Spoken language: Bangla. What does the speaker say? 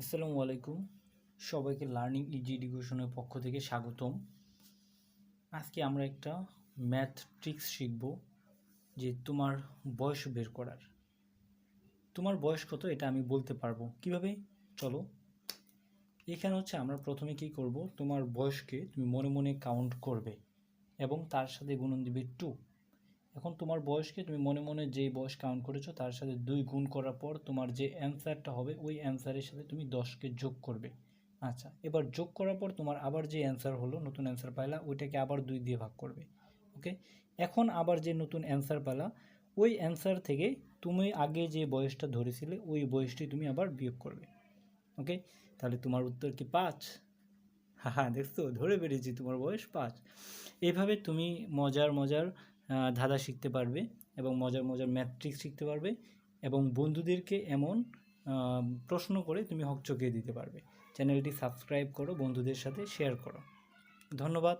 আসসালামু আলাইকুম। সবাইকে লার্নিং ইজি এডুকেশনের পক্ষ থেকে স্বাগতম। আজকে আমরা একটা ম্যাথ ট্রিক্স শিখব, যে তোমার বয়স বের করার। তোমার বয়স কত এটা আমি বলতে পারবো কিভাবে? চলো, এখানে আমরা প্রথমে কি করব, তোমার বয়সকে তুমি মনে মনে কাউন্ট করবে এবং তার সাথে গুণন দিবে 2। এখন তোমার বয়সকে তুমি মনে মনে যেই বয়স কাউন্ট করেছো তার সাথে 2 গুণ করার পর তোমার যে অ্যান্সারটা হবে ওই অ্যান্সারের সাথে তুমি 10কে যোগ করবে। আচ্ছা, এবার যোগ করার পর তোমার আবার যে অ্যান্সার হলো, নতুন অ্যান্সার পাইলা, ওইটাকে আবার 2 দিয়ে ভাগ করবে। ওকে, এখন আবার যে নতুন অ্যান্সার পেলা, ওই অ্যান্সার থেকে তুমি আগে যে বয়সটা ধরেছিলে ওই বয়সটি তুমি আবার বিয়োগ করবে। ওকে, তাহলে তোমার উত্তর কি 5? হ্যাঁ, দেখছো, ধরে পেরেছি, তোমার বয়স 5। এইভাবে তুমি মজার মজার ধাঁধা শিখতে পারবে এবং মজার মজার ম্যাট্রিক্স শিখতে পারবে এবং বন্ধুদেরকে এমন প্রশ্ন করে তুমি হকচকিয়ে দিতে পারবে। চ্যানেলটি সাবস্ক্রাইব করো, বন্ধুদের সাথে শেয়ার করো। ধন্যবাদ।